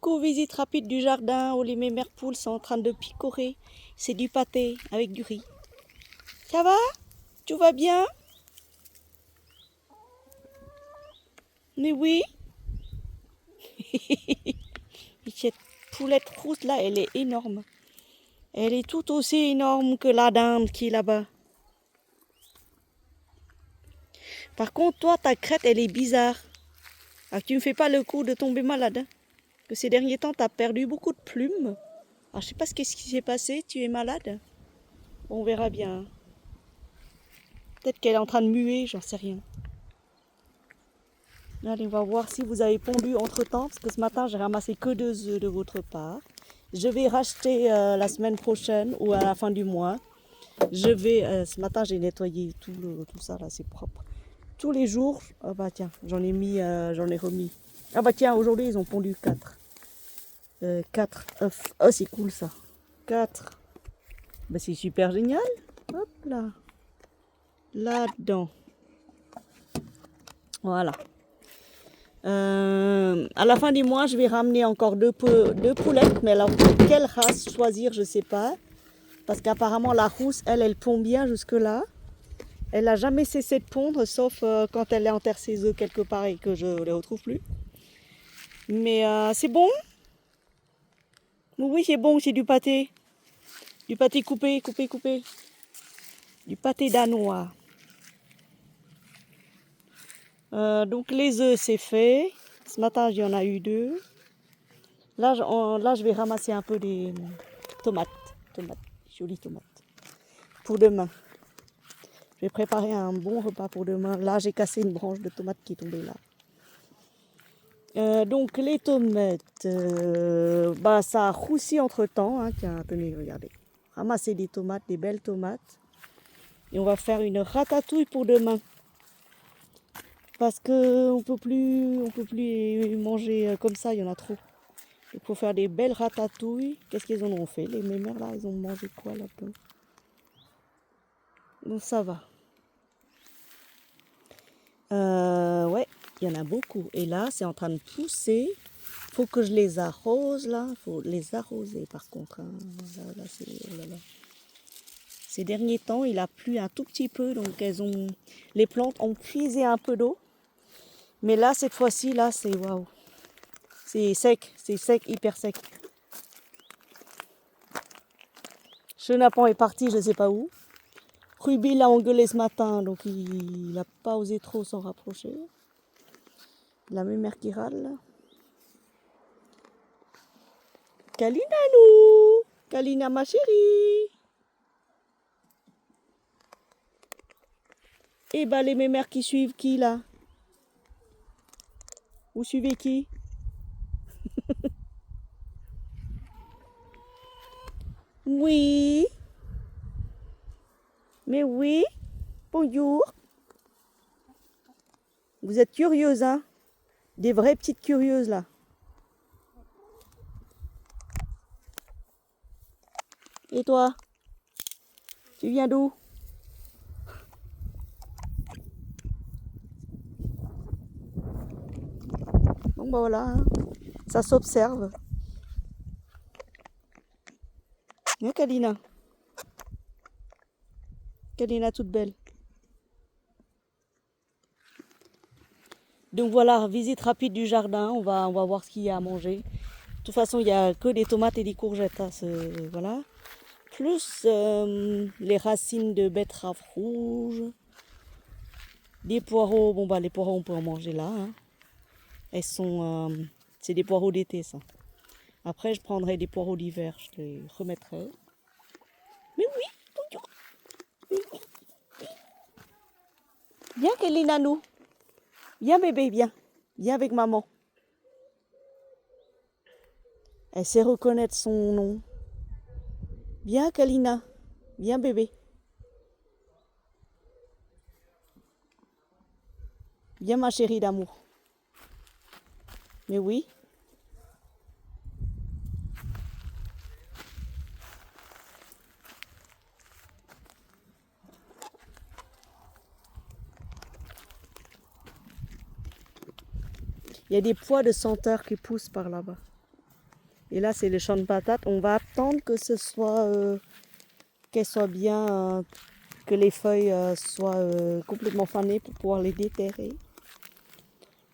Coucou, visite rapide du jardin où mes mères poules sont en train de picorer. C'est du pâté avec du riz. Ça va? Tout va bien? Mais oui. Cette poulette rousse là, elle est énorme. Elle est tout aussi énorme que la dinde qui est là-bas. Par contre, toi, ta crête, elle est bizarre. Alors, tu ne me fais pas le coup de tomber malade. Hein? Que ces derniers temps, tu as perdu beaucoup de plumes. Alors, je sais pas ce qui s'est passé. Tu es malade? Bon, on verra bien. Hein. Peut-être qu'elle est en train de muer, j'en sais rien. Allez, on va voir si vous avez pondu entre-temps, parce que ce matin, j'ai ramassé que 2 œufs de votre part. Je vais racheter la semaine prochaine ou à la fin du mois. Ce matin, j'ai nettoyé tout ça, là, c'est propre. Tous les jours, ah bah tiens, j'en ai remis. Ah bah tiens, aujourd'hui, ils ont pondu 4. 4 œufs. Oh, c'est cool ça. 4. Bah, c'est super génial. Hop là. Là-dedans. Voilà. À la fin du mois, je vais ramener encore 2 poulettes. Mais alors, quelle race choisir, je ne sais pas. Parce qu'apparemment, la rousse, elle pond bien jusque-là. Elle n'a jamais cessé de pondre, sauf quand elle enterre ses œufs quelque part et que je ne les retrouve plus. Mais c'est bon. Oui, c'est bon, c'est du pâté. Du pâté coupé. Du pâté danois. Donc les œufs, c'est fait. Ce matin, il y en a eu 2. Là, je vais ramasser un peu des tomates. Jolies tomates. Pour demain. Je vais préparer un bon repas pour demain. Là, j'ai cassé une branche de tomate qui est tombée là. Donc les tomates, ça a roussi entre temps. Hein. Tiens, tenez, regardez. Ramasser des tomates, des belles tomates. Et on va faire une ratatouille pour demain. Parce qu'on peut plus manger comme ça, il y en a trop. Il faut faire des belles ratatouilles. Qu'est-ce qu'ils en ont fait? Les mémères là, ils ont mangé quoi là-dedans? Donc ça va. Ouais, il y en a beaucoup. Et là, c'est en train de pousser. Faut que je les arrose là. Faut les arroser par contre. Hein. Là, oh là là. Ces derniers temps, il a plu un tout petit peu, donc les plantes ont puisé un peu d'eau. Mais là, cette fois-ci, là, c'est waouh. C'est sec, hyper sec. Chenapan est parti, je ne sais pas où. Ruby l'a engueulé ce matin, donc il n'a pas osé trop s'en rapprocher. La mémère qui râle. Kalina, nous! Kalina, ma chérie! Eh ben, les mémères qui suivent qui, là? Vous suivez qui? Oui. Mais oui. Bonjour. Vous êtes curieuses, hein? Des vraies petites curieuses, là. Et toi? Tu viens d'où? Bon, bah voilà. Hein. Ça s'observe. Viens, Kalina. Kalina toute belle. Donc voilà, visite rapide du jardin. On va voir ce qu'il y a à manger. De toute façon, il n'y a que des tomates et des courgettes. Hein, voilà. Plus les racines de betterave rouge. Des poireaux. Bon, bah les poireaux, on peut en manger là. Hein. C'est des poireaux d'été, ça. Après, je prendrai des poireaux d'hiver. Je les remettrai. Mais oui, bonjour. Viens, Kalina, nous. Viens, bébé, viens. Viens avec maman. Elle sait reconnaître son nom. Viens, Kalina. Viens, bébé. Viens, ma chérie d'amour. Mais oui. Il y a des pois de senteur qui poussent par là-bas. Et là, c'est le champ de patates. On va attendre que ce soit, qu'elles soient bien, que les feuilles soient complètement fanées pour pouvoir les déterrer.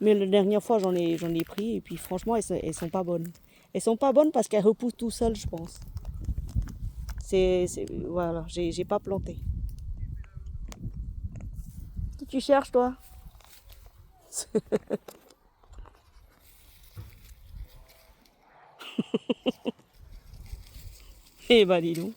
Mais la dernière fois, j'en ai pris et puis franchement, elles sont pas bonnes. Elles sont pas bonnes parce qu'elles repoussent tout seules, je pense. Voilà, j'ai pas planté. Qui tu cherches, toi? Eh ben, dis donc.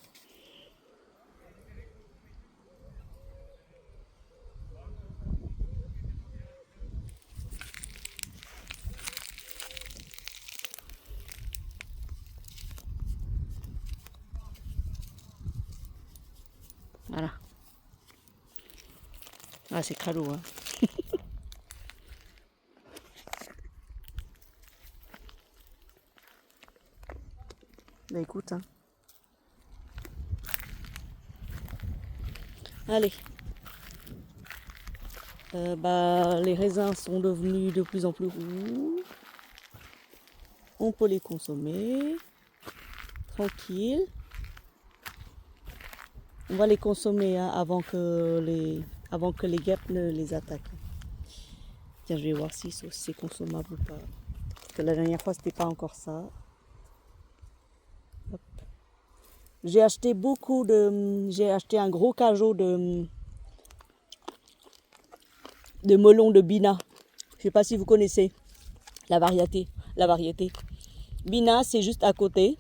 Voilà. Ah, c'est crado, hein. Bah écoute, hein. Allez. Les raisins sont devenus de plus en plus roux. On peut les consommer. Tranquille. On va les consommer hein, avant que les guêpes ne les attaquent. Tiens, je vais voir si c'est consommable ou pas. Parce que la dernière fois, c'était pas encore ça. Hop. J'ai acheté un gros cajot de melons de Bina. Je sais pas si vous connaissez la variété. Bina, c'est juste à côté.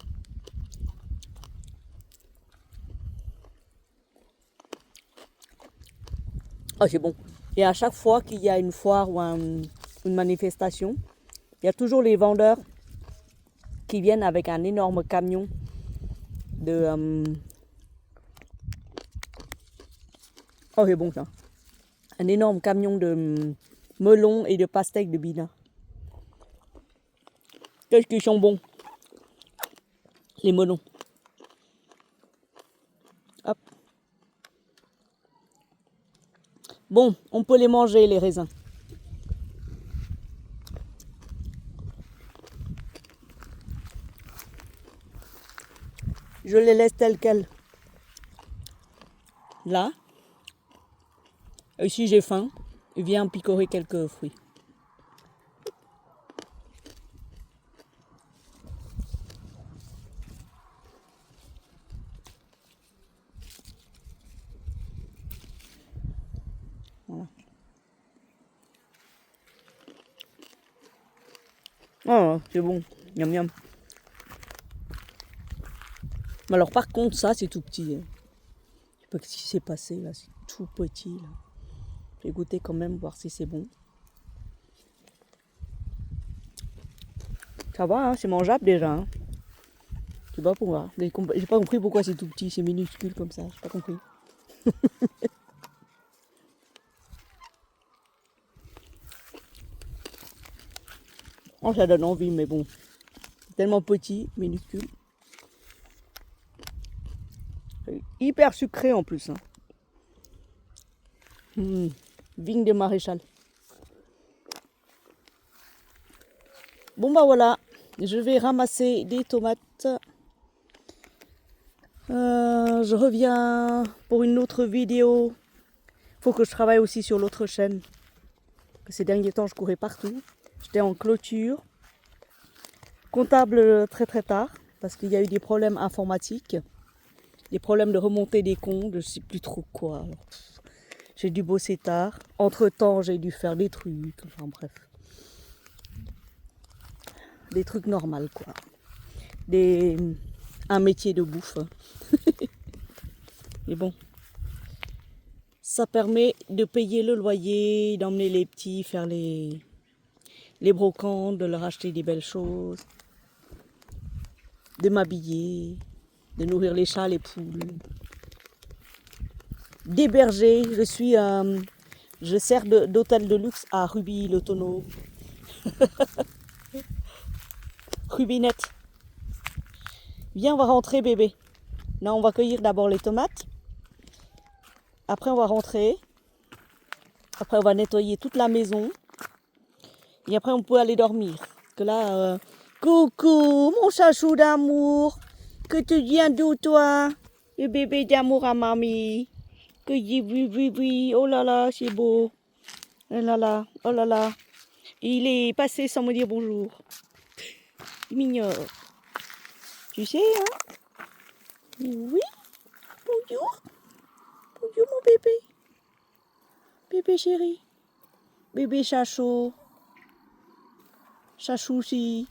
Ah, c'est bon. Et à chaque fois qu'il y a une foire ou une manifestation, il y a toujours les vendeurs qui viennent avec un énorme camion de... Oh, c'est bon ça. Un énorme camion de melons et de pastèques de Bina. Qu'est-ce qu'ils sont bons, les melons. Hop. Bon, on peut les manger, les raisins. Je les laisse tels quels. Là. Et si j'ai faim, je viens picorer quelques fruits. Voilà. Oh, c'est bon. Miam miam. Mais alors par contre, ça, c'est tout petit. Hein. Je sais pas ce qui s'est passé là. C'est tout petit là. Je vais goûter quand même, voir si c'est bon. Ça va, hein, c'est mangeable déjà. Hein. Je sais pas pourquoi. J'ai pas compris pourquoi c'est tout petit, c'est minuscule comme ça. J'ai pas compris. Oh, ça donne envie, mais bon. C'est tellement petit, minuscule. C'est hyper sucré en plus. Hein. Vigne de maréchal. Bon bah voilà, je vais ramasser des tomates. Je reviens pour une autre vidéo. Faut que je travaille aussi sur l'autre chaîne. Ces derniers temps, je courais partout. J'étais en clôture. Comptable très très tard parce qu'il y a eu des problèmes informatiques. Des problèmes de remontée des comptes, je sais plus trop quoi. Alors, j'ai dû bosser tard. Entre temps, j'ai dû faire des trucs. Enfin bref. Des trucs normaux quoi. Un métier de bouffe. Mais bon. Ça permet de payer le loyer, d'emmener les petits, faire les brocantes, de leur acheter des belles choses, de m'habiller, de nourrir les chats, les poules, d'héberger. Je sers d'hôtel de luxe à Ruby Le Tonneau. Rubinette. Viens, on va rentrer bébé. Là, on va cueillir d'abord les tomates. Après, on va rentrer. Après, on va nettoyer toute la maison. Et après, on peut aller dormir. Parce que là, Coucou, mon chachou d'amour. Que tu viens d'où, toi? Le bébé d'amour à mamie. Que dit oui, oui, oui. Oh là là, c'est beau. Oh là là, oh là là. Il est passé sans me dire bonjour. Il m'ignore. Tu sais, hein? Oui. Bonjour. Bonjour, mon bébé. Bébé chéri. Bébé chachou. Chachou aussi.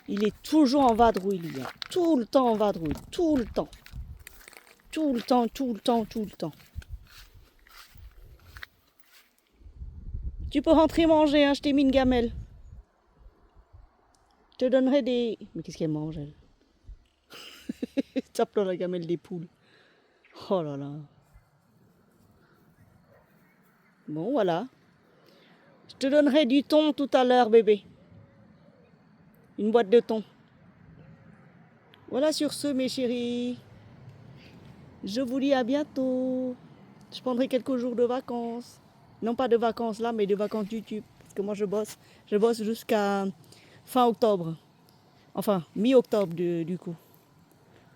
Il est toujours en vadrouille, lui. Hein. Tout le temps en vadrouille. Tout le temps. Tout le temps, tout le temps, tout le temps. Tu peux rentrer manger, hein, je t'ai mis une gamelle. Je te donnerai des... Mais qu'est-ce qu'elle mange, elle? Tape dans la gamelle des poules. Oh là là. Bon, voilà. Je te donnerai du thon tout à l'heure, bébé. Une boîte de thon. Voilà, sur ce, mes chéris. Je vous dis à bientôt. Je prendrai quelques jours de vacances. Non pas de vacances là, mais de vacances YouTube. Parce que moi, je bosse. Je bosse jusqu'à fin octobre. Enfin, mi-octobre du coup.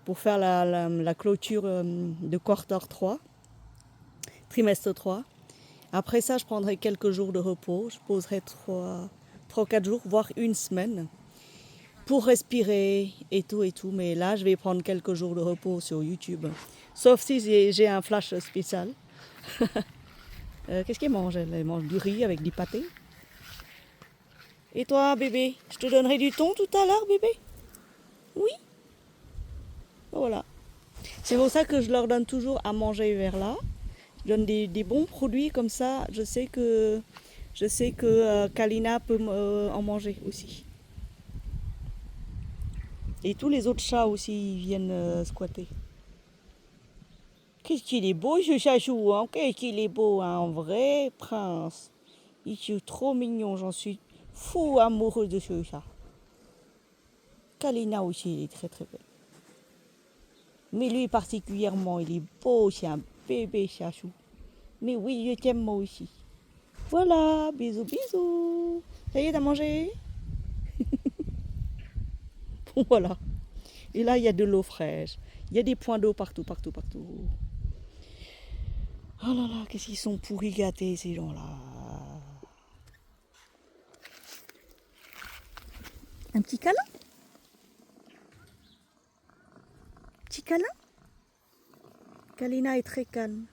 Pour faire la clôture de quarter 3. Trimestre 3. Après ça, je prendrai quelques jours de repos. Je poserai 3-4 jours, voire une semaine. Pour respirer et tout et tout. Mais là, je vais prendre quelques jours de repos sur YouTube. Sauf si j'ai un flash spécial. Qu'est-ce qu'elle mange? Elle mange du riz avec du pâté. Et toi, bébé? Je te donnerai du thon tout à l'heure, bébé? Oui? Voilà. C'est pour ça que je leur donne toujours à manger vers là. Je donne des bons produits comme ça. Je sais que Kalina peut en manger aussi. Et tous les autres chats aussi viennent squatter. Qu'est-ce qu'il est beau ce chachou, hein? Qu'est-ce qu'il est beau, hein? Un vrai prince. Il est trop mignon, j'en suis fou amoureux de ce chat. Kalina aussi, il est très très belle. Mais lui particulièrement, il est beau, c'est un bébé chachou. Mais oui, je t'aime moi aussi. Voilà, bisous bisous. Ça y est, t'as mangé? Bon, voilà. Et là, il y a de l'eau fraîche. Il y a des points d'eau partout, partout, partout. Oh là là, qu'est-ce qu'ils sont pourris gâtés, ces gens-là. Un petit câlin? Petit câlin? Kalina est très calme.